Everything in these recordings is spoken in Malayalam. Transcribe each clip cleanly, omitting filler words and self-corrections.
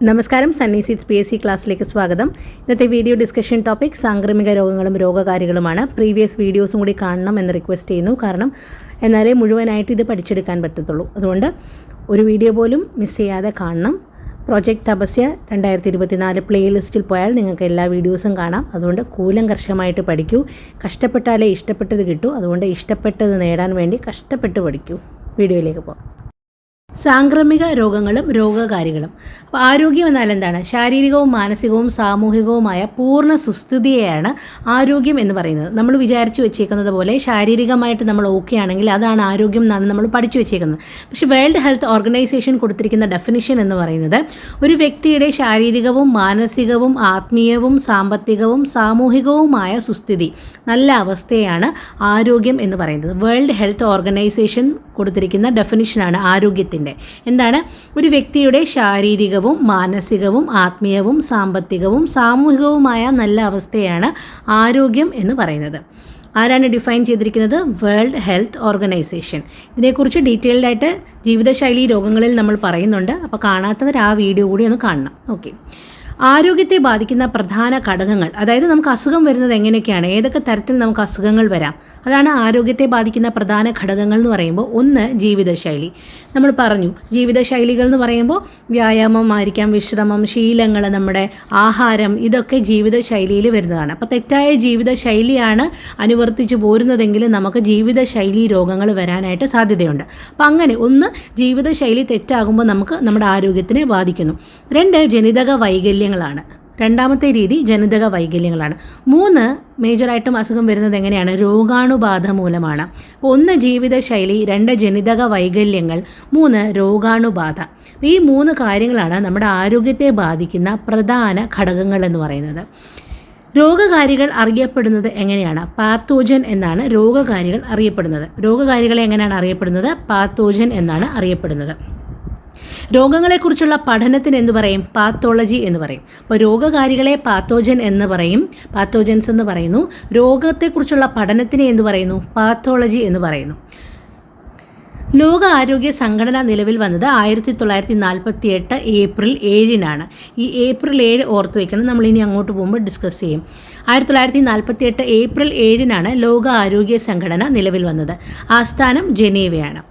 നമസ്കാരം, സണ്ണി സീഡ്സ് PSC ക്ലാസ്സിലേക്ക് സ്വാഗതം. ഇന്നത്തെ വീഡിയോ ഡിസ്കഷൻ ടോപ്പിക് സാംക്രമിക രോഗങ്ങളും രോഗകാരികളുമാണ്. പ്രീവിയസ് വീഡിയോസും കൂടി കാണണം എന്ന് റിക്വസ്റ്റ് ചെയ്യുന്നു. കാരണം എന്നാലേ മുഴുവനായിട്ട് ഇത് പഠിച്ചെടുക്കാൻ പറ്റത്തുള്ളൂ. അതുകൊണ്ട് ഒരു വീഡിയോ പോലും മിസ് ചെയ്യാതെ കാണണം. പ്രോജക്റ്റ് തപസ്യ 2024 പ്ലേലിസ്റ്റിൽ പോയാൽ നിങ്ങൾക്ക് എല്ലാ വീഡിയോസും കാണാം. അതുകൊണ്ട് കൂലങ്കർഷമായിട്ട് പഠിക്കൂ. കഷ്ടപ്പെട്ടാലേ ഇഷ്ടപ്പെട്ടത് കിട്ടൂ. അതുകൊണ്ട് ഇഷ്ടപ്പെട്ടത് നേടാൻ വേണ്ടി കഷ്ടപ്പെട്ട് പഠിക്കൂ. വീഡിയോയിലേക്ക് പോകാം. സാംക്രമിക രോഗങ്ങളും രോഗകാരികളും. അപ്പോൾ ആരോഗ്യം എന്നാൽ എന്താണ്? ശാരീരികവും മാനസികവും സാമൂഹികവുമായ പൂർണ്ണ സുസ്ഥിതിയെയാണ് ആരോഗ്യം എന്ന് പറയുന്നത്. നമ്മൾ വിചാരിച്ചു വെച്ചേക്കുന്നത് പോലെ ശാരീരികമായിട്ട് നമ്മൾ ഓക്കെ ആണെങ്കിൽ അതാണ് ആരോഗ്യം എന്നാണ് നമ്മൾ പഠിച്ചു വെച്ചേക്കുന്നത്. പക്ഷേ വേൾഡ് ഹെൽത്ത് ഓർഗനൈസേഷൻ കൊടുത്തിരിക്കുന്ന ഡെഫിനിഷൻ എന്ന് പറയുന്നത് ഒരു വ്യക്തിയുടെ ശാരീരികവും മാനസികവും ആത്മീയവും സാമ്പത്തികവും സാമൂഹികവുമായ സുസ്ഥിതി, നല്ല അവസ്ഥയാണ് ആരോഗ്യം എന്ന് പറയുന്നത്. വേൾഡ് ഹെൽത്ത് ഓർഗനൈസേഷൻ കൊടുത്തിരിക്കുന്ന ഡെഫിനിഷനാണ് ആരോഗ്യത്തിൻ്റെ. എന്താണ്? ഒരു വ്യക്തിയുടെ ശാരീരികവും മാനസികവും ആത്മീയവും സാമ്പത്തികവും സാമൂഹികവുമായ നല്ല അവസ്ഥയാണ് ആരോഗ്യം എന്ന് പറയുന്നത്. ആരാണ് ഡിഫൈൻ ചെയ്തിരിക്കുന്നത്? World health organisation. ഇതിനെക്കുറിച്ച് ഡീറ്റെയിൽഡായിട്ട് ജീവിതശൈലി രോഗങ്ങളിൽ നമ്മൾ പറയുന്നുണ്ട്. അപ്പോൾ കാണാത്തവർ ആ വീഡിയോ കൂടി ഒന്ന് കാണണം. ഓക്കെ. ആരോഗ്യത്തെ ബാധിക്കുന്ന പ്രധാന ഘടകങ്ങൾ, അതായത് നമുക്ക് അസുഖം വരുന്നത് എങ്ങനെയൊക്കെയാണ്, ഏതൊക്കെ തരത്തിൽ നമുക്ക് അസുഖങ്ങൾ വരാം, അതാണ് ആരോഗ്യത്തെ ബാധിക്കുന്ന പ്രധാന ഘടകങ്ങൾ എന്ന് പറയുമ്പോൾ. ഒന്ന്, ജീവിതശൈലി. നമ്മൾ പറഞ്ഞു, ജീവിതശൈലികൾ എന്ന് പറയുമ്പോൾ വ്യായാമമായിരിക്കാം, വിശ്രമം, ശീലങ്ങൾ, നമ്മുടെ ആഹാരം, ഇതൊക്കെ ജീവിതശൈലിയിൽ വരുന്നതാണ്. അപ്പോൾ തെറ്റായ ജീവിതശൈലിയാണ് അനുവർത്തിച്ചു പോരുന്നതെങ്കിൽ നമുക്ക് ജീവിതശൈലി രോഗങ്ങൾ വരാനായിട്ട് സാധ്യതയുണ്ട്. അപ്പോൾ അങ്ങനെ ഒന്ന്, ജീവിതശൈലി തെറ്റാകുമ്പോൾ നമുക്ക് നമ്മുടെ ആരോഗ്യത്തിനെ ബാധിക്കുന്നു. രണ്ട്, ജനിതക വൈകല്യങ്ങളാണ്. രണ്ടാമത്തെ രീതി ജനിതക വൈകല്യങ്ങളാണ്. മൂന്ന്, മേജറായിട്ടും അസുഖം വരുന്നത് എങ്ങനെയാണ്? രോഗാണുബാധ മൂലമാണ്. അപ്പോൾ ഒന്ന്, ജീവിതശൈലി, രണ്ട്, ജനിതക വൈകല്യങ്ങൾ, മൂന്ന്, രോഗാണുബാധ. ഈ മൂന്ന് കാര്യങ്ങളാണ് നമ്മുടെ ആരോഗ്യത്തെ ബാധിക്കുന്ന പ്രധാന ഘടകങ്ങൾ എന്ന് പറയുന്നത്. രോഗകാരികൾ അറിയപ്പെടുന്നത് എങ്ങനെയാണ്? പാത്തോജൻ എന്നാണ് രോഗകാരികൾ അറിയപ്പെടുന്നത്. രോഗകാരികളെ എങ്ങനെയാണ് അറിയപ്പെടുന്നത്? പാത്തോജൻ എന്നാണ് അറിയപ്പെടുന്നത്. രോഗങ്ങളെക്കുറിച്ചുള്ള പഠനത്തിന് എന്ത് പറയും? പാത്തോളജി എന്ന് പറയും. അപ്പോൾ രോഗകാരികളെ പാത്തോജൻ എന്ന് പറയും, പാത്തോജൻസ് എന്ന് പറയുന്നു. രോഗത്തെക്കുറിച്ചുള്ള പഠനത്തിനെ എന്ത് പറയുന്നു? പാത്തോളജി എന്ന് പറയുന്നു. ലോക ആരോഗ്യ സംഘടന നിലവിൽ വന്നത് 1948 ഏപ്രിൽ 7 ഈ ഏപ്രിൽ 7 ഓർത്ത് വയ്ക്കണം. നമ്മളിനി അങ്ങോട്ട് പോകുമ്പോൾ ഡിസ്കസ് ചെയ്യും. 1948 ഏപ്രിൽ 7 ലോക ആരോഗ്യ സംഘടന നിലവിൽ വന്നത്. ആസ്ഥാനം ജനീവയാണ്.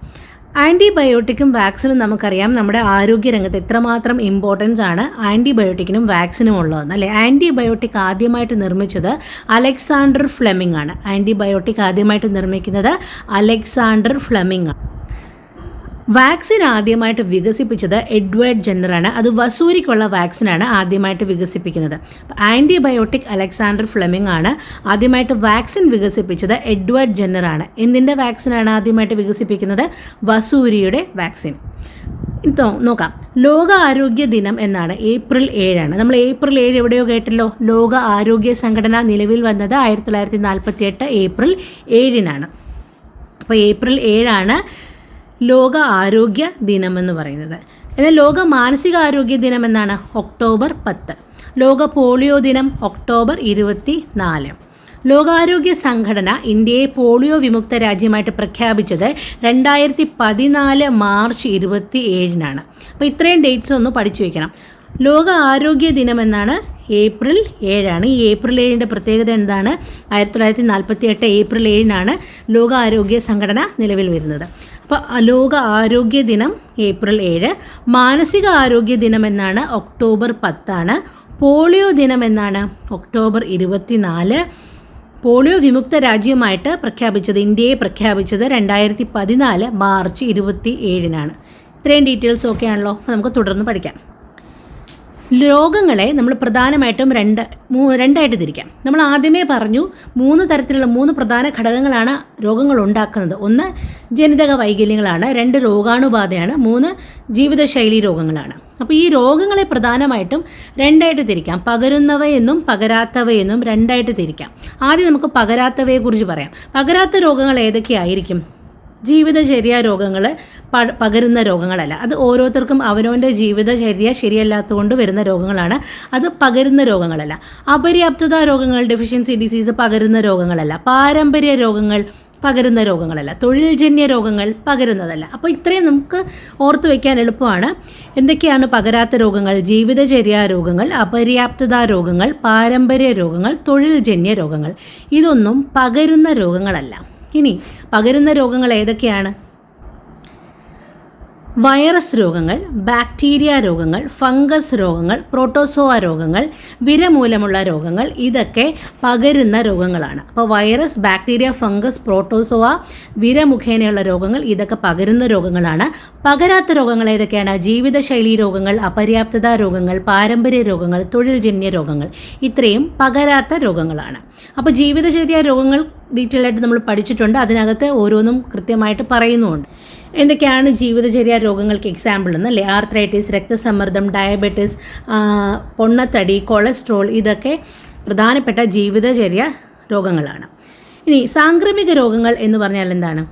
ആൻറ്റിബയോട്ടിക്കും വാക്സിനും നമുക്കറിയാം നമ്മുടെ ആരോഗ്യരംഗത്ത് എത്രമാത്രം ഇമ്പോർട്ടൻസ് ആണ് ആൻറ്റിബയോട്ടിക്കിനും വാക്സിനും ഉള്ളതെന്ന്, അല്ലേ? ആൻറ്റിബയോട്ടിക് ആദ്യമായിട്ട് നിർമ്മിച്ചത് അലക്സാണ്ടർ ഫ്ലെമിംഗ് ആണ്. ആൻറ്റിബയോട്ടിക് ആദ്യമായിട്ട് നിർമ്മിക്കുന്നത് അലക്സാണ്ടർ ഫ്ലെമിംഗ് ആണ്. വാക്സിൻ ആദ്യമായിട്ട് വികസിപ്പിച്ചത് എഡ്വേർഡ് ജെന്നറാണ്. അത് വസൂരിക്കുള്ള വാക്സിനാണ് ആദ്യമായിട്ട് വികസിപ്പിക്കുന്നത്. ആൻറ്റിബയോട്ടിക് അലക്സാണ്ടർ ഫ്ലെമിംഗ് ആണ്. ആദ്യമായിട്ട് വാക്സിൻ വികസിപ്പിച്ചത് എഡ്വേർഡ് ജെന്നറാണ്. എന്തിൻ്റെ വാക്സിനാണ് ആദ്യമായിട്ട് വികസിപ്പിക്കുന്നത്? വസൂരിയുടെ വാക്സിൻ. നോക്കാം. ലോക ആരോഗ്യ ദിനം എന്നാണ് ഏപ്രിൽ 7. നമ്മൾ ഏപ്രിൽ 7 എവിടെയോ കേട്ടല്ലോ. ലോക ആരോഗ്യ സംഘടന നിലവിൽ വന്നത് 1948 ഏപ്രിൽ 7. അപ്പോൾ ഏപ്രിൽ 7 ലോക ആരോഗ്യ ദിനം എന്ന് പറയുന്നത്. എന്നാൽ ലോക മാനസികാരോഗ്യ ദിനം എന്നാണ് ഒക്ടോബർ 10. ലോക പോളിയോ ദിനം ഒക്ടോബർ 24. ലോകാരോഗ്യ സംഘടന ഇന്ത്യയെ പോളിയോ വിമുക്ത രാജ്യമായിട്ട് പ്രഖ്യാപിച്ചത് 2014 മാർച്ച് 27. അപ്പോൾ ഇത്രയും ഡേറ്റ്സ് ഒന്ന് പഠിച്ചു വയ്ക്കണം. ലോക ആരോഗ്യ ദിനം എന്നാണ് ഏപ്രിൽ 7. ഈ ഏപ്രിൽ 7 പ്രത്യേകത എന്താണ്? 1948 ഏപ്രിൽ 7 ലോക ആരോഗ്യ സംഘടന നിലവിൽ വരുന്നത്. അപ്പോൾ ലോക ആരോഗ്യ ദിനം ഏപ്രിൽ 7. മാനസിക ആരോഗ്യ ദിനം എന്നാണ് ഒക്ടോബർ 10. പോളിയോ ദിനം എന്നാണ് ഒക്ടോബർ 24. പോളിയോ വിമുക്ത രാജ്യമായിട്ട് പ്രഖ്യാപിച്ചത്, ഇന്ത്യയെ പ്രഖ്യാപിച്ചത് 2014 മാർച്ച് 27. ഇത്രയും ഡീറ്റെയിൽസ് ഒക്കെ ആണല്ലോ. അപ്പോൾ നമുക്ക് തുടർന്ന് പഠിക്കാം. രോഗങ്ങളെ നമ്മൾ പ്രധാനമായിട്ടും രണ്ടായിട്ട് തിരിക്കാം. നമ്മൾ ആദ്യമേ പറഞ്ഞു 3 തരത്തിലുള്ള 3 പ്രധാന ഘടകങ്ങളാണ് രോഗങ്ങൾ ഉണ്ടാക്കുന്നത്. ഒന്ന്, ജനിതക വൈകല്യങ്ങളാണ്. 2, രോഗാണുബാധയാണ്. 3, ജീവിതശൈലി രോഗങ്ങളാണ്. അപ്പോൾ ഈ രോഗങ്ങളെ പ്രധാനമായിട്ടും രണ്ടായിട്ട് തിരിക്കാം. പകരുന്നവയെന്നും പകരാത്തവയെന്നും രണ്ടായിട്ട് തിരിക്കാം. ആദ്യം നമുക്ക് പകരാത്തവയെക്കുറിച്ച് പറയാം. പകരാത്ത രോഗങ്ങൾ ഏതൊക്കെയായിരിക്കും? ജീവിതചര്യ രോഗങ്ങൾ പകരുന്ന രോഗങ്ങളല്ല. അത് ഓരോരുത്തർക്കും അവനവൻ്റെ ജീവിതചര്യ ശരിയല്ലാത്തതുകൊണ്ട് വരുന്ന രോഗങ്ങളാണ്. അത് പകരുന്ന രോഗങ്ങളല്ല. അപര്യാപ്തത രോഗങ്ങൾ, ഡെഫിഷ്യൻസി ഡിസീസ് പകരുന്ന രോഗങ്ങളല്ല. പാരമ്പര്യ രോഗങ്ങൾ പകരുന്ന രോഗങ്ങളല്ല. തൊഴിൽജന്യ രോഗങ്ങൾ പകരുന്നതല്ല. അപ്പോൾ ഇത്രയും നമുക്ക് ഓർത്ത് വയ്ക്കാൻ എളുപ്പമാണ്. എന്തൊക്കെയാണ് പകരാത്ത രോഗങ്ങൾ? ജീവിതചര്യാ രോഗങ്ങൾ, അപര്യാപ്തതാ രോഗങ്ങൾ, പാരമ്പര്യ രോഗങ്ങൾ, തൊഴിൽജന്യ രോഗങ്ങൾ. ഇതൊന്നും പകരുന്ന രോഗങ്ങളല്ല. ഇനി പകരുന്ന രോഗങ്ങൾ ഏതൊക്കെയാണ്? വൈറസ് രോഗങ്ങൾ, ബാക്ടീരിയ രോഗങ്ങൾ, ഫംഗസ് രോഗങ്ങൾ, പ്രോട്ടോസോവ രോഗങ്ങൾ, വിര മൂലമുള്ള രോഗങ്ങൾ, ഇതൊക്കെ പകരുന്ന രോഗങ്ങളാണ്. അപ്പോൾ വൈറസ്, ബാക്ടീരിയ, ഫംഗസ്, പ്രോട്ടോസോവ, വിര മുഖേനയുള്ള രോഗങ്ങൾ, ഇതൊക്കെ പകരുന്ന രോഗങ്ങളാണ്. പകരാത്ത രോഗങ്ങൾ ഏതൊക്കെയാണ്? ജീവിതശൈലി രോഗങ്ങൾ, അപര്യാപ്തതാ രോഗങ്ങൾ, പാരമ്പര്യ രോഗങ്ങൾ, തൊഴിൽജന്യ രോഗങ്ങൾ. ഇത്രയും പകരാത്ത രോഗങ്ങളാണ്. അപ്പോൾ ജീവിതചര്യ രോഗങ്ങൾ ഡീറ്റെയിൽ ആയിട്ട് നമ്മൾ പഠിച്ചിട്ടുണ്ട്. അതിനകത്ത് ഓരോന്നും കൃത്യമായിട്ട് പറയുന്നുമുണ്ട്. എന്തൊക്കെയാണ് ജീവിതചര്യ രോഗങ്ങൾക്ക് എക്സാമ്പിൾ എന്നല്ലേ? ആർത്രൈറ്റിസ്, രക്തസമ്മർദ്ദം, ഡയബറ്റിസ്, പൊണ്ണത്തടി, കൊളസ്ട്രോൾ, ഇതൊക്കെ പ്രധാനപ്പെട്ട ജീവിതചര്യ രോഗങ്ങളാണ്. ഇനി സാംക്രമിക രോഗങ്ങൾ എന്ന് പറഞ്ഞാൽ എന്താണ്?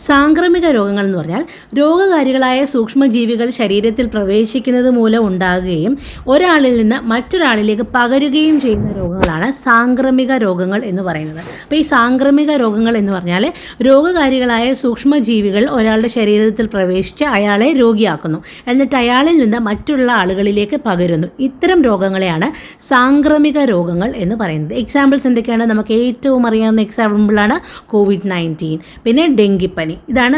സാംക്രമിക രോഗങ്ങൾ എന്ന് പറഞ്ഞാൽ രോഗകാരികളായ സൂക്ഷ്മജീവികൾ ശരീരത്തിൽ പ്രവേശിക്കുന്നത് മൂലം ഉണ്ടാകുകയും ഒരാളിൽ നിന്ന് മറ്റൊരാളിലേക്ക് പകരുകയും ചെയ്യുന്ന രോഗങ്ങളാണ് സാംക്രമിക രോഗങ്ങൾ എന്ന് പറയുന്നത്. അപ്പോൾ ഈ സാംക്രമിക രോഗങ്ങൾ എന്ന് പറഞ്ഞാൽ രോഗകാരികളായ സൂക്ഷ്മജീവികൾ ഒരാളുടെ ശരീരത്തിൽ പ്രവേശിച്ച് അയാളെ രോഗിയാക്കുന്നു, എന്നിട്ട് അയാളിൽ നിന്ന് മറ്റുള്ള ആളുകളിലേക്ക് പകരുന്നു. ഇത്തരം രോഗങ്ങളെയാണ് സാംക്രമിക രോഗങ്ങൾ എന്ന് പറയുന്നത്. എക്സാമ്പിൾസ് എന്തൊക്കെയാണ്? നമുക്ക് ഏറ്റവും അറിയാവുന്ന എക്സാമ്പിളാണ് കോവിഡ്-19, പിന്നെ ഡെങ്കിപ്പനി. ഇതാണ്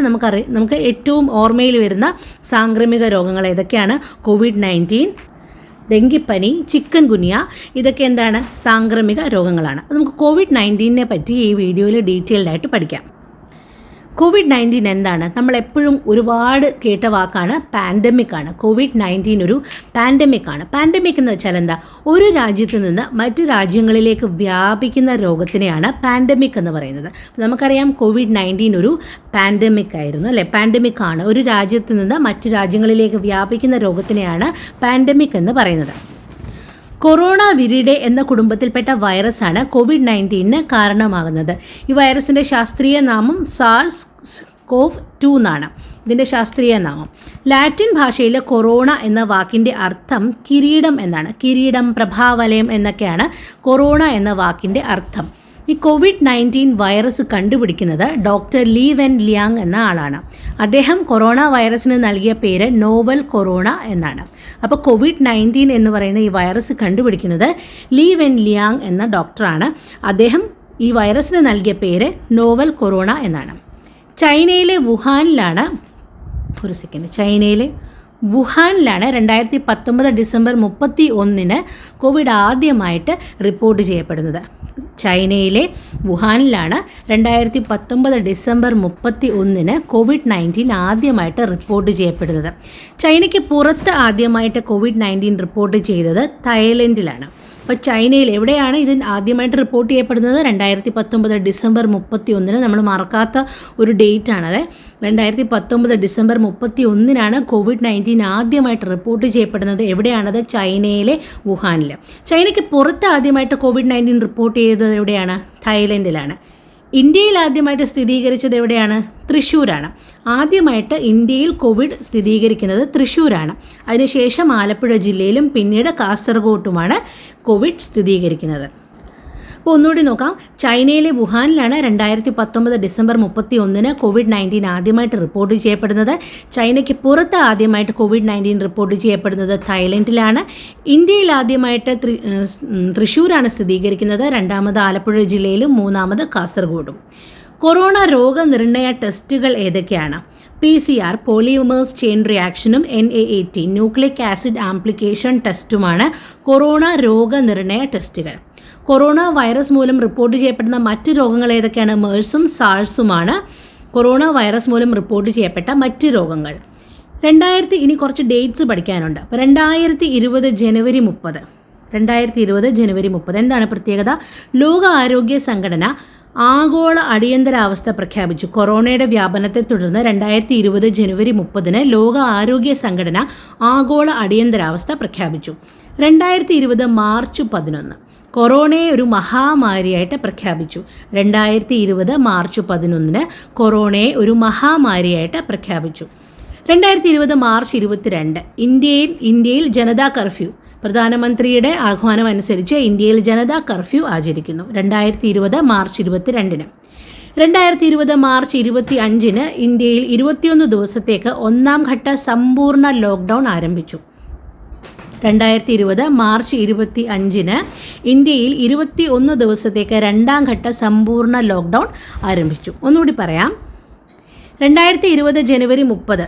നമുക്ക് ഏറ്റവും ഓർമ്മയിൽ വരുന്ന സാംക്രമിക രോഗങ്ങൾ ഏതൊക്കെയാണ്? കോവിഡ്-19, ഡെങ്കിപ്പനി, ചിക്കൻ ഗുനിയ, ഇതൊക്കെ എന്താണ്? സാംക്രമിക രോഗങ്ങളാണ്. നമുക്ക് കോവിഡ്-19 പറ്റി ഈ വീഡിയോയിൽ ഡീറ്റെയിൽഡായിട്ട് പഠിക്കാം. കോവിഡ്-19 എന്താണ്? നമ്മളെപ്പോഴും ഒരുപാട് കേട്ട വാക്കാണ് പാൻഡമിക് ആണ്. കോവിഡ്-19 ഒരു പാൻഡമിക് ആണ്. പാൻഡമിക് എന്ന് വെച്ചാൽ എന്താ? ഒരു രാജ്യത്ത് നിന്ന് മറ്റ് രാജ്യങ്ങളിലേക്ക് വ്യാപിക്കുന്ന രോഗത്തിനെയാണ് പാൻഡമിക് എന്ന് പറയുന്നത്. നമുക്കറിയാം കോവിഡ്-19 ഒരു പാൻഡമിക് ആയിരുന്നു അല്ലേ? പാൻഡമിക് ആണ്. ഒരു രാജ്യത്ത് നിന്ന് മറ്റ് രാജ്യങ്ങളിലേക്ക് വ്യാപിക്കുന്ന രോഗത്തിനെയാണ് പാൻഡമിക് എന്ന് പറയുന്നത്. കൊറോണ വിരിഡെ എന്ന കുടുംബത്തിൽപ്പെട്ട വൈറസാണ് കോവിഡ്-19 കാരണമാകുന്നത്. ഈ വൈറസിൻ്റെ ശാസ്ത്രീയ നാമം SARS-CoV-2 എന്നാണ് ഇതിൻ്റെ ശാസ്ത്രീയ നാമം. ലാറ്റിൻ ഭാഷയിൽ കൊറോണ എന്ന വാക്കിൻ്റെ അർത്ഥം കിരീടം എന്നാണ്. കിരീടം, പ്രഭാവലയം എന്നൊക്കെയാണ് കൊറോണ എന്ന വാക്കിൻ്റെ അർത്ഥം. ഈ കോവിഡ്-19 വൈറസ് കണ്ടുപിടിക്കുന്നത് ഡോക്ടർ ലീ വെൻ ലിയാങ് എന്ന ആളാണ്. അദ്ദേഹം കൊറോണ വൈറസിന് നൽകിയ പേര് നോവൽ കൊറോണ എന്നാണ്. അപ്പോൾ കോവിഡ്-19 എന്ന് പറയുന്ന ഈ വൈറസ് കണ്ടുപിടിക്കുന്നത് ലീ വെൻ ലിയാങ് എന്ന ഡോക്ടറാണ്. അദ്ദേഹം ഈ വൈറസിന് നൽകിയ പേര് നോവൽ കൊറോണ എന്നാണ്. ചൈനയിലെ വുഹാനിലാണ് 2019 ഡിസംബർ 31 കോവിഡ് ആദ്യമായിട്ട് റിപ്പോർട്ട് ചെയ്യപ്പെടുന്നത്. ചൈനയിലെ വുഹാനിലാണ് 2019 ഡിസംബർ 31 കോവിഡ്-19 ആദ്യമായിട്ട് റിപ്പോർട്ട് ചെയ്യപ്പെടുന്നത്. ചൈനയ്ക്ക് പുറത്ത് ആദ്യമായിട്ട് കോവിഡ്-19 റിപ്പോർട്ട് ചെയ്തത് തായ്ലൻഡിലാണ്. അപ്പോൾ ചൈനയിൽ എവിടെയാണ് ഇത് ആദ്യമായിട്ട് റിപ്പോർട്ട് ചെയ്യപ്പെടുന്നത്? 2019 ഡിസംബർ 31. നമ്മൾ മറക്കാത്ത ഒരു ഡേറ്റ് ആണത്. 2019 ഡിസംബർ 31 കോവിഡ്-19 ആദ്യമായിട്ട് റിപ്പോർട്ട് ചെയ്യപ്പെടുന്നത്. എവിടെയാണത്? ചൈനയിലെ വുഹാനിൽ. ചൈനയ്ക്ക് പുറത്ത് ആദ്യമായിട്ട് കോവിഡ്-19 റിപ്പോർട്ട് ചെയ്തത് എവിടെയാണ്? തായ്ലൻഡിലാണ്. ഇന്ത്യയിൽ ആദ്യമായിട്ട് സ്ഥിരീകരിച്ചത് എവിടെയാണ്? തൃശ്ശൂരാണ്. ആദ്യമായിട്ട് ഇന്ത്യയിൽ കോവിഡ് സ്ഥിരീകരിക്കുന്നത് തൃശ്ശൂരാണ്. അതിനുശേഷം ആലപ്പുഴ ജില്ലയിലും പിന്നീട് കാസർഗോട്ടുമാണ് കോവിഡ് സ്ഥിരീകരിക്കുന്നത്. അപ്പോൾ ഒന്നുകൂടി നോക്കാം. ചൈനയിലെ വുഹാനിലാണ് 2019 ഡിസംബർ 31 കോവിഡ്-19 ആദ്യമായിട്ട് റിപ്പോർട്ട് ചെയ്യപ്പെടുന്നത്. ചൈനയ്ക്ക് പുറത്ത് ആദ്യമായിട്ട് കോവിഡ്-19 റിപ്പോർട്ട് ചെയ്യപ്പെടുന്നത് തായ്ലൻഡിലാണ്. ഇന്ത്യയിൽ ആദ്യമായിട്ട് തൃശ്ശൂരാണ് സ്ഥിരീകരിക്കുന്നത്. രണ്ടാമത് ആലപ്പുഴ ജില്ലയിലും മൂന്നാമത് കാസർഗോഡും. കൊറോണ രോഗനിർണയ ടെസ്റ്റുകൾ ഏതൊക്കെയാണ്? PCR പോളിമേഴ്സ് ചെയിൻ റിയാക്ഷനും NAAT ന്യൂക്ലിക് ആസിഡ് ആംപ്ലിക്കേഷൻ ടെസ്റ്റുമാണ് കൊറോണ രോഗനിർണയ ടെസ്റ്റുകൾ. കൊറോണ വൈറസ് മൂലം റിപ്പോർട്ട് ചെയ്യപ്പെടുന്ന മറ്റ് രോഗങ്ങൾ ഏതൊക്കെയാണ്? മേഴ്സും സാഴ്സുമാണ് കൊറോണ വൈറസ് മൂലം റിപ്പോർട്ട് ചെയ്യപ്പെട്ട മറ്റ് രോഗങ്ങൾ. ഇനി കുറച്ച് ഡേറ്റ്സ് പഠിക്കാനുണ്ട്. അപ്പോൾ 2020 ജനുവരി 30 എന്താണ് പ്രത്യേകത? ലോക ആരോഗ്യ സംഘടന ആഗോള അടിയന്തരാവസ്ഥ പ്രഖ്യാപിച്ചു. കൊറോണയുടെ വ്യാപനത്തെ തുടർന്ന് 2020 ജനുവരി 30 ലോക ആരോഗ്യ സംഘടന ആഗോള അടിയന്തരാവസ്ഥ പ്രഖ്യാപിച്ചു. 2020 മാർച്ച് 11 കൊറോണയെ ഒരു മഹാമാരിയായിട്ട് പ്രഖ്യാപിച്ചു. 2020 മാർച്ച് 11 കൊറോണയെ ഒരു മഹാമാരിയായിട്ട് പ്രഖ്യാപിച്ചു. 2020 മാർച്ച് 22 ഇന്ത്യയിൽ ജനതാ കർഫ്യൂ. പ്രധാനമന്ത്രിയുടെ ആഹ്വാനം അനുസരിച്ച് ഇന്ത്യയിൽ ജനതാ കർഫ്യൂ ആചരിക്കുന്നു. 2020 മാർച്ച് 22. 2020 മാർച്ച് 25 ഇന്ത്യയിൽ 21 ദിവസത്തേക്ക് ഒന്നാം ഘട്ട സമ്പൂർണ്ണ ലോക്ക്ഡൗൺ ആരംഭിച്ചു. 2020 മാർച്ച് 25 ഇന്ത്യയിൽ 21 ദിവസത്തേക്ക് രണ്ടാം ഘട്ട സമ്പൂർണ്ണ ലോക്ക്ഡൗൺ ആരംഭിച്ചു. ഒന്നുകൂടി പറയാം. 2020 ജനുവരി 30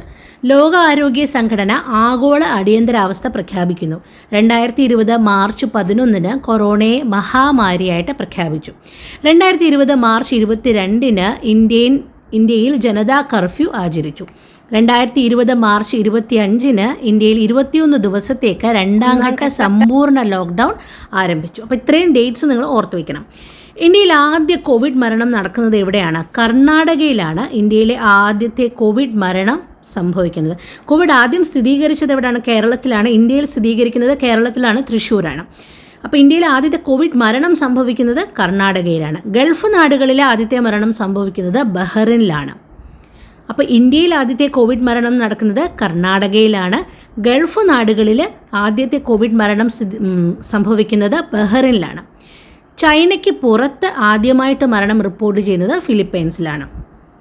ലോകാരോഗ്യ സംഘടന ആഗോള അടിയന്തരാവസ്ഥ പ്രഖ്യാപിക്കുന്നു. 2020 മാർച്ച് 11 കൊറോണയെ മഹാമാരിയായിട്ട് പ്രഖ്യാപിച്ചു. 2020 മാർച്ച് 22 ഇന്ത്യയിൽ ജനതാ കർഫ്യൂ ആചരിച്ചു. 2020 മാർച്ച് 25 ഇന്ത്യയിൽ 21 ദിവസത്തേക്ക് രണ്ടാം ഘട്ട സമ്പൂർണ്ണ ലോക്ക്ഡൗൺ ആരംഭിച്ചു. അപ്പോൾ ഇത്രയും ഡേറ്റ്സ് നിങ്ങൾ ഓർത്തു വയ്ക്കണം. ഇന്ത്യയിൽ ആദ്യ കോവിഡ് മരണം നടക്കുന്നത് എവിടെയാണ്? കർണാടകയിലാണ് ഇന്ത്യയിലെ ആദ്യത്തെ കോവിഡ് മരണം സംഭവിക്കുന്നത്. കോവിഡ് ആദ്യം സ്ഥിരീകരിച്ചത് എവിടെയാണ്? കേരളത്തിലാണ്. ഇന്ത്യയിൽ സ്ഥിരീകരിക്കുന്നത് കേരളത്തിലാണ്, തൃശ്ശൂരാണ്. അപ്പോൾ ഇന്ത്യയിലെ ആദ്യത്തെ കോവിഡ് മരണം സംഭവിക്കുന്നത് കർണാടകയിലാണ്. ഗൾഫ് നാടുകളിലെ ആദ്യത്തെ മരണം സംഭവിക്കുന്നത് ബഹ്റിനിലാണ്. അപ്പോൾ ഇന്ത്യയിൽ ആദ്യത്തെ കോവിഡ് മരണം നടക്കുന്നത് കർണാടകയിലാണ്. ഗൾഫ് നാടുകളിൽ ആദ്യത്തെ കോവിഡ് മരണം സംഭവിക്കുന്നത് ബഹ്റിനിലാണ്. ചൈനയ്ക്ക് പുറത്ത് ആദ്യമായിട്ട് മരണം റിപ്പോർട്ട് ചെയ്യുന്നത് ഫിലിപ്പൈൻസിലാണ്.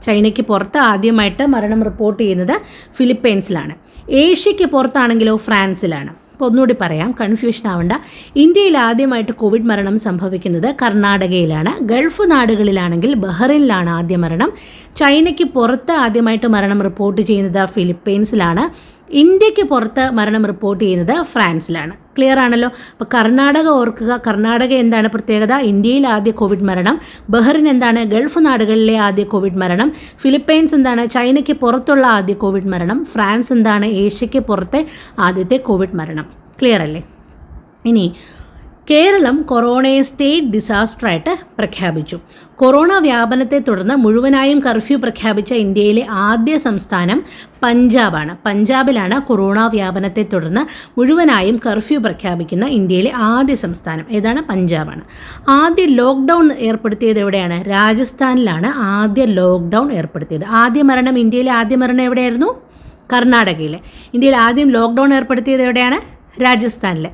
ചൈനയ്ക്ക് പുറത്ത് ആദ്യമായിട്ട് മരണം റിപ്പോർട്ട് ചെയ്യുന്നത് ഫിലിപ്പൈൻസിലാണ്. ഏഷ്യയ്ക്ക് പുറത്താണെങ്കിലോ ഫ്രാൻസിലാണ്. അപ്പോൾ ഒന്നുകൂടി പറയാം, കൺഫ്യൂഷൻ ആവണ്ട. ഇന്ത്യയിൽ ആദ്യമായിട്ട് കോവിഡ് മരണം സംഭവിക്കുന്നത് കർണാടകയിലാണ്. ഗൾഫ് നാടുകളിലാണെങ്കിൽ ബഹ്റിനിലാണ് ആദ്യ മരണം. ചൈനയ്ക്ക് പുറത്ത് ആദ്യമായിട്ട് മരണം റിപ്പോർട്ട് ചെയ്യുന്നത് ഫിലിപ്പൈൻസിലാണ്. ഇന്ത്യക്ക് പുറത്ത് മരണം റിപ്പോർട്ട് ചെയ്യുന്നത് ഫ്രാൻസിലാണ്. ക്ലിയർ ആണല്ലോ? അപ്പോൾ കർണാടക ഓർക്കുക. കർണാടക എന്താണ് പ്രത്യേകത? ഇന്ത്യയിൽ ആദ്യ കോവിഡ് മരണം. ബഹ്റിൻ എന്താണ്? ഗൾഫ് നാടുകളിലെ ആദ്യ കോവിഡ് മരണം. ഫിലിപ്പൈൻസ് എന്താണ്? ചൈനയ്ക്ക് പുറത്തുള്ള ആദ്യ കോവിഡ് മരണം. ഫ്രാൻസ് എന്താണ്? ഏഷ്യയ്ക്ക് പുറത്തെ ആദ്യത്തെ കോവിഡ് മരണം. ക്ലിയർ അല്ലേ? ഇനി കേരളം കൊറോണയെ സ്റ്റേറ്റ് ഡിസാസ്റ്ററായിട്ട് പ്രഖ്യാപിച്ചു. കൊറോണ വ്യാപനത്തെ തുടർന്ന് മുഴുവനായും കർഫ്യൂ പ്രഖ്യാപിച്ച ഇന്ത്യയിലെ ആദ്യ സംസ്ഥാനം പഞ്ചാബാണ്. പഞ്ചാബിലാണ് കൊറോണ വ്യാപനത്തെ തുടർന്ന് മുഴുവനായും കർഫ്യൂ പ്രഖ്യാപിക്കുന്ന ഇന്ത്യയിലെ ആദ്യ സംസ്ഥാനം. ഏതാണ്? പഞ്ചാബാണ്. ആദ്യ ലോക്ക്ഡൗൺ ഏർപ്പെടുത്തിയത് എവിടെയാണ്? രാജസ്ഥാനിലാണ് ആദ്യ ലോക്ക്ഡൗൺ ഏർപ്പെടുത്തിയത്. ഇന്ത്യയിലെ ആദ്യ മരണം എവിടെയായിരുന്നു? കർണാടകയിൽ. ഇന്ത്യയിൽ ആദ്യം ലോക്ക്ഡൗൺ ഏർപ്പെടുത്തിയത് എവിടെയാണ്? രാജസ്ഥാനിൽ.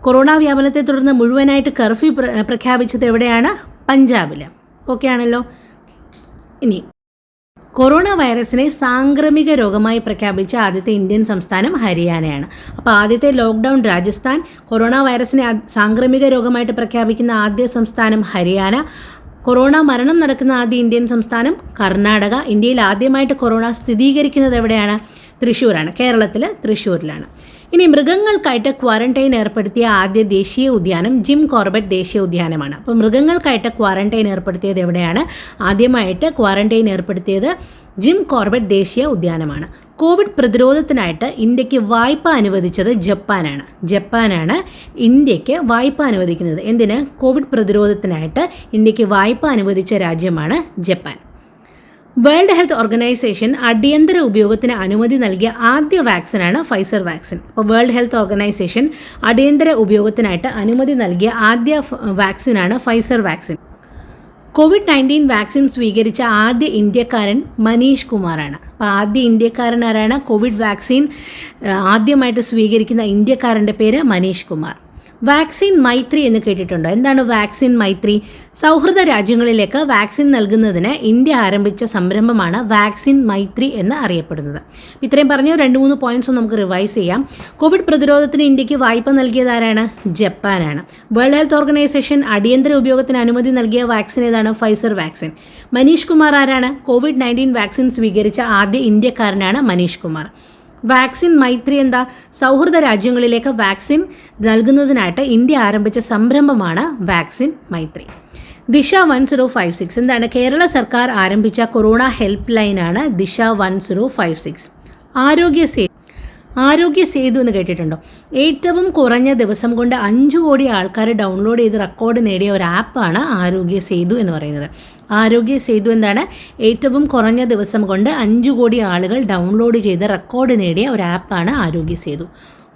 കൊറോണ വ്യാപനത്തെ തുടർന്ന് മുഴുവനായിട്ട് കർഫ്യൂ പ്രഖ്യാപിച്ചത് എവിടെയാണ്? പഞ്ചാബിൽ. ഓക്കെ ആണല്ലോ? ഇനി കൊറോണ വൈറസിനെ സാംക്രമിക രോഗമായി പ്രഖ്യാപിച്ച ആദ്യത്തെ ഇന്ത്യൻ സംസ്ഥാനം ഹരിയാനയാണ്. അപ്പോൾ ആദ്യത്തെ ലോക്ക്ഡൗൺ രാജസ്ഥാൻ, കൊറോണ വൈറസിനെ സാംക്രമിക രോഗമായിട്ട് പ്രഖ്യാപിക്കുന്ന ആദ്യ സംസ്ഥാനം ഹരിയാന, കൊറോണ മരണം നടക്കുന്ന ആദ്യ ഇന്ത്യൻ സംസ്ഥാനം കർണാടക. ഇന്ത്യയിൽ ആദ്യമായിട്ട് കൊറോണ സ്ഥിരീകരിക്കുന്നത് എവിടെയാണ്? തൃശ്ശൂരാണ്. കേരളത്തിൽ തൃശ്ശൂരിലാണ്. ഇനി മൃഗങ്ങൾക്കായിട്ട് ക്വാറന്റൈൻ ഏർപ്പെടുത്തിയ ആദ്യ ദേശീയ ഉദ്യാനം ജിം കോർബറ്റ് ദേശീയ ഉദ്യാനമാണ്. അപ്പോൾ മൃഗങ്ങൾക്കായിട്ട് ക്വാറന്റൈൻ ഏർപ്പെടുത്തിയത് എവിടെയാണ്? ആദ്യമായിട്ട് ക്വാറന്റൈൻ ഏർപ്പെടുത്തിയത് ജിം കോർബറ്റ് ദേശീയ ഉദ്യാനമാണ്. കോവിഡ് പ്രതിരോധത്തിനായിട്ട് ഇന്ത്യക്ക് വായ്പ അനുവദിച്ചത് ജപ്പാനാണ്. ജപ്പാനാണ് ഇന്ത്യക്ക് വായ്പ അനുവദിക്കുന്നത്. എന്തിന്? കോവിഡ് പ്രതിരോധത്തിനായിട്ട് ഇന്ത്യക്ക് വായ്പ അനുവദിച്ച രാജ്യമാണ് ജപ്പാൻ. വേൾഡ് ഹെൽത്ത് ഓർഗനൈസേഷൻ അടിയന്തര ഉപയോഗത്തിന് അനുമതി നൽകിയ ആദ്യ വാക്സിനാണ് ഫൈസർ വാക്സിൻ. അപ്പോൾ വേൾഡ് ഹെൽത്ത് ഓർഗനൈസേഷൻ അടിയന്തര ഉപയോഗത്തിനായിട്ട് അനുമതി നൽകിയ ആദ്യ വാക്സിനാണ് ഫൈസർ വാക്സിൻ. COVID-19 വാക്സിൻ സ്വീകരിച്ച ആദ്യ ഇന്ത്യക്കാരൻ മനീഷ് കുമാറാണ്. അപ്പോൾ ആദ്യ ഇന്ത്യക്കാരൻ ആരാണ്? കോവിഡ് വാക്സിൻ ആദ്യമായിട്ട് സ്വീകരിക്കുന്ന ഇന്ത്യക്കാരൻ്റെ പേര് മനീഷ് കുമാർ. വാക്സിൻ മൈത്രി എന്ന് കേട്ടിട്ടുണ്ടോ? എന്താണ് വാക്സിൻ മൈത്രി? സൗഹൃദ രാജ്യങ്ങളിലേക്ക് വാക്സിൻ നൽകുന്നതിന് ഇന്ത്യ ആരംഭിച്ച സംരംഭമാണ് വാക്സിൻ മൈത്രി എന്ന് അറിയപ്പെടുന്നത്. ഇത്രയും പറഞ്ഞ 2-3 പോയിന്റ്സ് നമുക്ക് റിവൈസ് ചെയ്യാം. കോവിഡ് പ്രതിരോധത്തിന് ഇന്ത്യക്ക് വായ്പ നൽകിയത് ആരാണ്? ജപ്പാനാണ്. വേൾഡ് ഹെൽത്ത് ഓർഗനൈസേഷൻ അടിയന്തര ഉപയോഗത്തിന് അനുമതി നൽകിയ വാക്സിൻ ഏതാണ്? Pfizer vaccine. മനീഷ് കുമാർ ആരാണ്? COVID-19 വാക്സിൻ സ്വീകരിച്ച ആദ്യ ഇന്ത്യക്കാരനാണ് മനീഷ് കുമാർ. വാക്സിൻ മൈത്രി എന്താ? സൗഹൃദ രാജ്യങ്ങളിലേക്ക് വാക്സിൻ നൽകുന്നതിനായിട്ട് ഇന്ത്യ ആരംഭിച്ച സംരംഭമാണ് വാക്സിൻ മൈത്രി. ദിശ 1056 എന്താണ്? കേരള സർക്കാർ ആരംഭിച്ച കൊറോണ ഹെൽപ്പ് ലൈനാണ് ദിശ 1056. ആരോഗ്യ സേതു എന്ന് കേട്ടിട്ടുണ്ടോ? ഏറ്റവും കുറഞ്ഞ ദിവസം കൊണ്ട് 5 കോടി ആൾക്കാർ ഡൗൺലോഡ് ചെയ്ത് റെക്കോർഡ് നേടിയ ഒരു ആപ്പാണ് ആരോഗ്യ സേതു എന്ന് പറയുന്നത്. ആരോഗ്യ സേതു എന്താണ്? ഏറ്റവും കുറഞ്ഞ ദിവസം കൊണ്ട് 5 കോടി ആളുകൾ ഡൗൺലോഡ് ചെയ്ത് റെക്കോർഡ് നേടിയ ഒരു ആപ്പാണ് ആരോഗ്യ സേതു.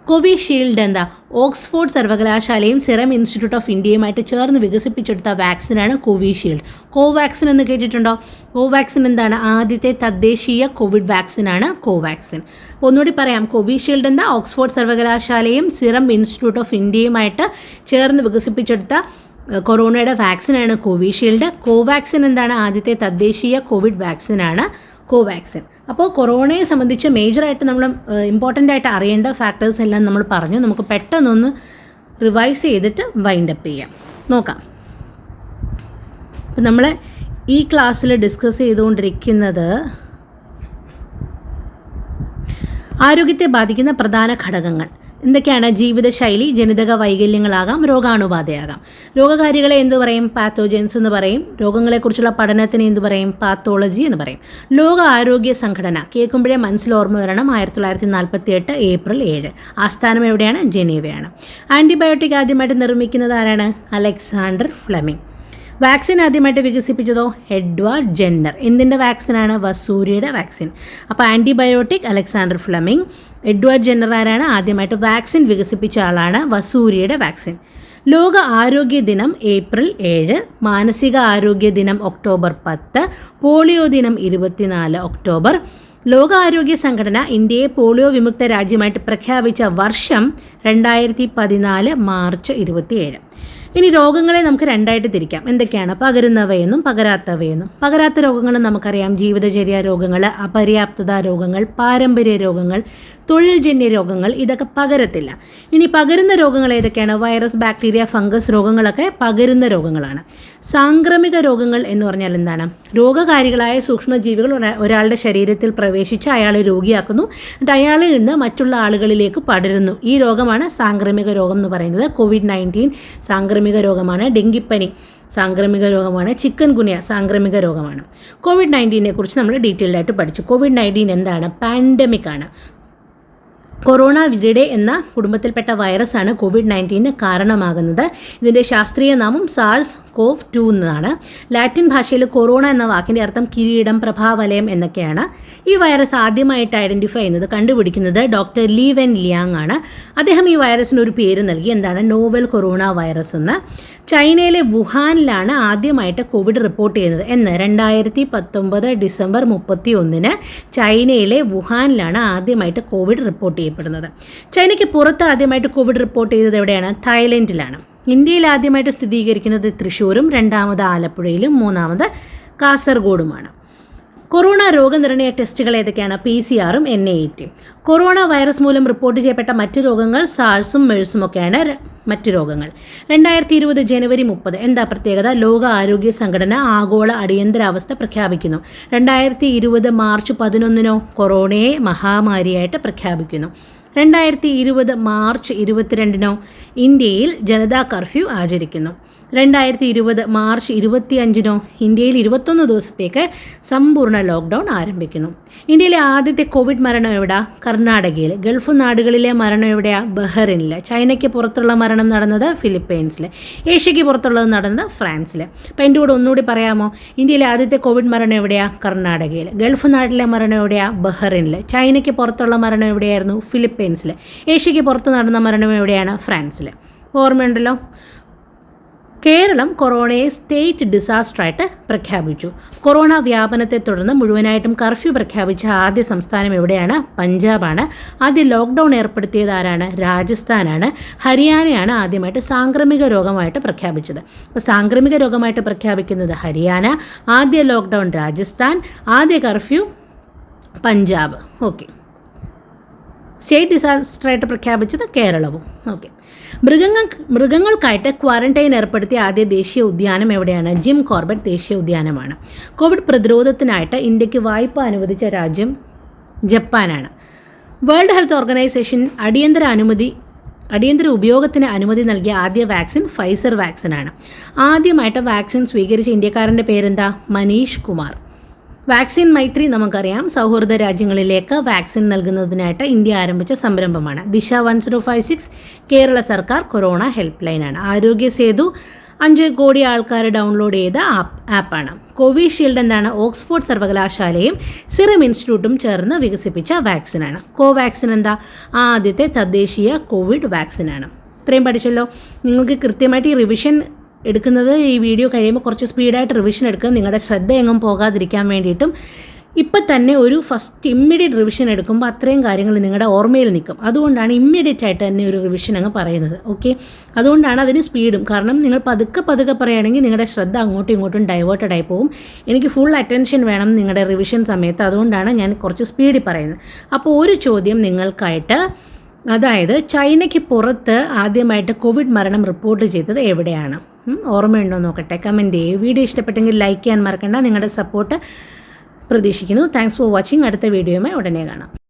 കോവിഷീൽഡ് എന്താ? ഓക്സ്ഫോർഡ് സർവകലാശാലയും സിറം ഇൻസ്റ്റിറ്റ്യൂട്ട് ഓഫ് ഇന്ത്യയുമായിട്ട് ചേർന്ന് വികസിപ്പിച്ചെടുത്ത വാക്സിനാണ് കോവിഷീൽഡ്. കോവാക്സിൻ എന്ന് കേട്ടിട്ടുണ്ടോ? കോവാക്സിൻ എന്താണ്? ആദ്യത്തെ തദ്ദേശീയ കോവിഡ് വാക്സിനാണ് കോവാക്സിൻ. ഒന്നുകൂടി പറയാം. കോവിഷീൽഡ് എന്താ? ഓക്സ്ഫോർഡ് സർവകലാശാലയും സിറം ഇൻസ്റ്റിറ്റ്യൂട്ട് ഓഫ് ഇന്ത്യയുമായിട്ട് ചേർന്ന് വികസിപ്പിച്ചെടുത്ത കൊറോണയുടെ വാക്സിനാണ് കോവിഷീൽഡ്. കോവാക്സിൻ എന്താണ്? ആദ്യത്തെ തദ്ദേശീയ കോവിഡ് വാക്സിനാണ് കോവാക്സിൻ. അപ്പോൾ കൊറോണയെ സംബന്ധിച്ച് മേജറായിട്ട് നമ്മൾ ഇമ്പോർട്ടൻ്റ് ആയിട്ട് അറിയേണ്ട ഫാക്ടേഴ്സ് എല്ലാം നമ്മൾ പറഞ്ഞു. നമുക്ക് പെട്ടെന്നൊന്ന് റിവൈസ് ചെയ്തിട്ട് വൈൻഡപ്പ് ചെയ്യാം. നോക്കാം. അപ്പം നമ്മൾ ഈ ക്ലാസ്സിൽ ഡിസ്കസ് ചെയ്തുകൊണ്ടിരിക്കുന്നത് ആരോഗ്യത്തെ ബാധിക്കുന്ന പ്രധാന ഘടകങ്ങൾ എന്തൊക്കെയാണ്? ജീവിതശൈലി, ജനിതക വൈകല്യങ്ങളാകാം, രോഗാണുബാധയാകാം. രോഗകാരികളെ എന്ത് പറയും? പാത്തോജൻസ് എന്ന് പറയും. രോഗങ്ങളെക്കുറിച്ചുള്ള പഠനത്തിന് എന്ത് പറയും? പാത്തോളജി എന്ന് പറയും. ലോക ആരോഗ്യ സംഘടന കേൾക്കുമ്പോഴേ മനസ്സിൽ ഓർമ്മ വരണം 1948 ഏപ്രിൽ 7. ആസ്ഥാനം എവിടെയാണ്? ജനീവയാണ്. ആൻറ്റിബയോട്ടിക് ആദ്യമായിട്ട് നിർമ്മിക്കുന്നത് ആരാണ്? Alexander Fleming. വാക്സിൻ ആദ്യമായിട്ട് വികസിപ്പിച്ചതോ? Edward Jenner. എന്തിൻ്റെ വാക്സിനാണ്? വസൂരിയുടെ വാക്സിൻ. അപ്പോൾ antibiotic Alexander Fleming. Edward Jenner ആരാണ്? ആദ്യമായിട്ട് വാക്സിൻ വികസിപ്പിച്ച ആളാണ്. വസൂരിയുടെ വാക്സിൻ. ലോക ആരോഗ്യ ദിനം ഏപ്രിൽ 7. മാനസിക ആരോഗ്യ ദിനം ഒക്ടോബർ 10. പോളിയോ ദിനം 24 ഒക്ടോബർ. ലോകാരോഗ്യ സംഘടന ഇന്ത്യയെ പോളിയോ വിമുക്ത രാജ്യമായിട്ട് പ്രഖ്യാപിച്ച വർഷം 2014 മാർച്ച് 27. ഇനി രോഗങ്ങളെ നമുക്ക് രണ്ടായിട്ട് തിരിക്കാം. എന്തൊക്കെയാണ്? പകരുന്നവയെന്നും പകരാത്തവയെന്നും. പകരാത്ത രോഗങ്ങൾ നമുക്കറിയാം. ജീവിതചര്യ രോഗങ്ങൾ, അപര്യാപ്തത രോഗങ്ങൾ, പാരമ്പര്യ രോഗങ്ങൾ, തൊഴിൽജന്യ രോഗങ്ങൾ, ഇതൊക്കെ പകരത്തില്ല. ഇനി പകരുന്ന രോഗങ്ങൾ ഏതൊക്കെയാണ്? വൈറസ്, ബാക്ടീരിയ, ഫംഗസ് രോഗങ്ങളൊക്കെ പകരുന്ന രോഗങ്ങളാണ്. സാംക്രമിക രോഗങ്ങൾ എന്ന് പറഞ്ഞാൽ എന്താണ്? രോഗകാരികളായ സൂക്ഷ്മജീവികൾ ഒരാളുടെ ശരീരത്തിൽ പ്രവേശിച്ച് അയാളെ രോഗിയാക്കുന്നു, എന്നിട്ട് അയാളിൽ നിന്ന് മറ്റുള്ള ആളുകളിലേക്ക് പടരുന്നു. ഈ രോഗമാണ് സാംക്രമിക രോഗം എന്ന് പറയുന്നത്. COVID-19 സാംക്രമിക രോഗമാണ്. ഡെങ്കിപ്പനി സാംക്രമിക രോഗമാണ്. ചിക്കൻ ഗുനിയ സാംക്രമിക രോഗമാണ്. COVID-19 കുറിച്ച് നമ്മൾ ഡീറ്റെയിൽഡ് ആയിട്ട് പഠിച്ചു. COVID-19 എന്താണ്? പാൻഡമിക് ആണ്. കൊറോണ വിരിഡെ എന്ന കുടുംബത്തിൽപ്പെട്ട വൈറസാണ് COVID-19 കാരണമാകുന്നത്. ഇതിൻ്റെ ശാസ്ത്രീയ നാമം SARS-CoV-2 എന്നതാണ്. ലാറ്റിൻ ഭാഷയിൽ കൊറോണ എന്ന വാക്കിൻ്റെ അർത്ഥം കിരീടം, പ്രഭാവലയം എന്നൊക്കെയാണ്. ഈ വൈറസ് ആദ്യമായിട്ട് ഐഡൻറ്റിഫൈ ചെയ്യുന്നത്, കണ്ടുപിടിക്കുന്നത് ഡോക്ടർ ലീ വെൻ ലിയാങ് ആണ്. അദ്ദേഹം ഈ വൈറസിന് ഒരു പേര് നൽകി. എന്താണ്? നോവൽ കൊറോണ വൈറസ് എന്ന്. ചൈനയിലെ വുഹാനിലാണ് ആദ്യമായിട്ട് കോവിഡ് റിപ്പോർട്ട് ചെയ്യുന്നത്. എന്ന് 2019 ഡിസംബർ 31 ചൈനയിലെ വുഹാനിലാണ് ആദ്യമായിട്ട് കോവിഡ് റിപ്പോർട്ട് ചെയ്യപ്പെടുന്നത്. ചൈനയ്ക്ക് പുറത്ത് ആദ്യമായിട്ട് കോവിഡ് റിപ്പോർട്ട് ചെയ്തത് എവിടെയാണ്? തായ്ലൻഡിലാണ്. ഇന്ത്യയിൽ ആദ്യമായിട്ട് സ്ഥിരീകരിക്കുന്നത് തൃശ്ശൂരും, രണ്ടാമത് ആലപ്പുഴയിലും, മൂന്നാമത് കാസർഗോഡുമാണ്. കൊറോണ രോഗനിർണയ ടെസ്റ്റുകൾ ഏതൊക്കെയാണ്? PCR-ഉം NIT. കൊറോണ വൈറസ് മൂലം റിപ്പോർട്ട് ചെയ്യപ്പെട്ട മറ്റ് രോഗങ്ങൾ സാൾസും മെഴ്സും ഒക്കെയാണ് മറ്റ് രോഗങ്ങൾ. 2020 ജനുവരി 30 എന്താ പ്രത്യേകത? ലോക ആരോഗ്യ സംഘടന ആഗോള അടിയന്തരാവസ്ഥ പ്രഖ്യാപിക്കുന്നു. 2020 മാർച്ച് 11 കൊറോണയെ മഹാമാരിയായിട്ട് പ്രഖ്യാപിക്കുന്നു. 2020 മാർച്ച് 22 ഇന്ത്യയിൽ ജനതാ കർഫ്യൂ ആചരിക്കുന്നു. 2020 മാർച്ച് 25 ഇന്ത്യയിൽ 21 ദിവസത്തേക്ക് സമ്പൂർണ്ണ ലോക്ക്ഡൗൺ ആരംഭിക്കുന്നു. ഇന്ത്യയിലെ ആദ്യത്തെ കോവിഡ് മരണം എവിടെ? കർണാടകയിൽ. ഗൾഫ് നാടുകളിലെ മരണം എവിടെയാണ്? ബഹ്റിനിൽ. ചൈനയ്ക്ക് പുറത്തുള്ള മരണം നടന്നത് ഫിലിപ്പൈൻസിൽ. ഏഷ്യയ്ക്ക് പുറത്തുള്ളത് നടന്നത് ഫ്രാൻസിൽ. അപ്പോൾ എൻ്റെ കൂടെ ഒന്നുകൂടി പറയാമോ? ഇന്ത്യയിലെ ആദ്യത്തെ കോവിഡ് മരണം എവിടെയാണ്? കർണാടകയിൽ. ഗൾഫ് നാട്ടിലെ മരണം എവിടെയാണ്? ബഹ്റിനിൽ. ചൈനയ്ക്ക് പുറത്തുള്ള മരണം എവിടെയായിരുന്നു? ഫിലിപ്പൈൻസിൽ. ഏഷ്യയ്ക്ക് പുറത്ത് നടന്ന മരണം എവിടെയാണ്? ഫ്രാൻസിൽ. ഓർമ്മയുണ്ടല്ലോ. കേരളം കൊറോണയെ സ്റ്റേറ്റ് ഡിസാസ്റ്ററായിട്ട് പ്രഖ്യാപിച്ചു. കൊറോണ വ്യാപനത്തെ തുടർന്ന് മുഴുവനായിട്ടും കർഫ്യൂ പ്രഖ്യാപിച്ച ആദ്യ സംസ്ഥാനം എവിടെയാണ്? പഞ്ചാബാണ്. ആദ്യം ലോക്ക്ഡൗൺ ഏർപ്പെടുത്തിയത് ആരാണ്? രാജസ്ഥാനാണ്. ഹരിയാനയാണ് ആദ്യമായിട്ട് സാംക്രമിക രോഗമായിട്ട് പ്രഖ്യാപിച്ചത്. അപ്പോൾ സാംക്രമിക രോഗമായിട്ട് പ്രഖ്യാപിക്കുന്നത് ഹരിയാന, ആദ്യ ലോക്ക്ഡൗൺ രാജസ്ഥാൻ, ആദ്യ കർഫ്യൂ പഞ്ചാബ്. ഓക്കെ. സ്റ്റേറ്റ് ഡിസാസ്റ്ററായിട്ട് പ്രഖ്യാപിച്ചത് കേരളവും. ഓക്കെ. മൃഗങ്ങൾക്കായിട്ട് ക്വാറന്റൈൻ ഏർപ്പെടുത്തിയ ആദ്യ ദേശീയ ഉദ്യാനം എവിടെയാണ്? ജിം കോർബറ്റ് ദേശീയ ഉദ്യാനമാണ്. കോവിഡ് പ്രതിരോധത്തിനായിട്ട് ഇന്ത്യക്ക് വായ്പ അനുവദിച്ച രാജ്യം ജപ്പാനാണ്. വേൾഡ് ഹെൽത്ത് ഓർഗനൈസേഷൻ അടിയന്തര ഉപയോഗത്തിന് അനുമതി നൽകിയ ആദ്യ വാക്സിൻ ഫൈസർ വാക്സിനാണ്. ആദ്യമായിട്ട് വാക്സിൻ സ്വീകരിച്ച ഇന്ത്യക്കാരൻ്റെ പേരെന്താ? മനീഷ് കുമാർ. വാക്സിൻ മൈത്രി നമുക്കറിയാം. സൗഹൃദ രാജ്യങ്ങളിലേക്ക് വാക്സിൻ നൽകുന്നതിനായിട്ട് ഇന്ത്യ ആരംഭിച്ച സംരംഭമാണ്. ദിശ 1056 കേരള സർക്കാർ കൊറോണ ഹെൽപ്പ് ലൈനാണ്. ആരോഗ്യ സേതു 5 കോടി ആൾക്കാർ ഡൗൺലോഡ് ചെയ്ത ആപ്പാണ്. കോവിഷീൽഡ് എന്താണ്? ഓക്സ്ഫോർഡ് സർവകലാശാലയും സിറം ഇൻസ്റ്റിറ്റ്യൂട്ടും ചേർന്ന് വികസിപ്പിച്ച വാക്സിനാണ്. കോവാക്സിൻ എന്താ? ആദ്യത്തെ തദ്ദേശീയ കോവിഡ് വാക്സിനാണ്. ഇത്രയും പഠിച്ചല്ലോ. നിങ്ങൾക്ക് കൃത്യമായിട്ട് ഈ റിവിഷൻ എടുക്കുന്നത് ഈ വീഡിയോ കഴിയുമ്പോൾ കുറച്ച് സ്പീഡായിട്ട് റിവിഷൻ എടുക്കുക. നിങ്ങളുടെ ശ്രദ്ധ എങ്ങും പോകാതിരിക്കാൻ വേണ്ടിയിട്ടും ഇപ്പം തന്നെ ഒരു ഫസ്റ്റ് ഇമ്മീഡിയറ്റ് റിവിഷൻ എടുക്കുമ്പോൾ അത്രയും കാര്യങ്ങൾ നിങ്ങളുടെ ഓർമ്മയിൽ നിൽക്കും. അതുകൊണ്ടാണ് ഇമ്മീഡിയറ്റ് ആയിട്ട് തന്നെ ഒരു റിവിഷൻ അങ്ങ് പറയുന്നത്. ഓക്കെ, അതുകൊണ്ടാണ് അതിന് സ്പീഡും. കാരണം നിങ്ങൾ പതുക്കെ പറയുകയാണെങ്കിൽ നിങ്ങളുടെ ശ്രദ്ധ അങ്ങോട്ടും ഇങ്ങോട്ടും ഡൈവേർട്ടഡ് ആയി പോകും. എനിക്ക് ഫുൾ അറ്റൻഷൻ വേണം നിങ്ങളുടെ റിവിഷൻ സമയത്ത്. അതുകൊണ്ടാണ് ഞാൻ കുറച്ച് സ്പീഡിൽ പറയുന്നത്. അപ്പോൾ ഒരു ചോദ്യം നിങ്ങൾക്കായിട്ട്, അതായത് ചൈനയ്ക്ക് പുറത്ത് ആദ്യമായിട്ട് കോവിഡ് മരണം റിപ്പോർട്ട് ചെയ്തത് എവിടെയാണ്? ഓർമ്മയുണ്ടോ നോക്കട്ടെ, കമൻറ്റ് ചെയ്യൂ. വീഡിയോ ഇഷ്ടപ്പെട്ടെങ്കിൽ ലൈക്ക് ചെയ്യാൻ മറക്കണ്ട. നിങ്ങളുടെ സപ്പോർട്ട് പ്രതീക്ഷിക്കുന്നു. Thanks for watching. അടുത്ത വീഡിയോയുമായി ഉടനെ കാണാം.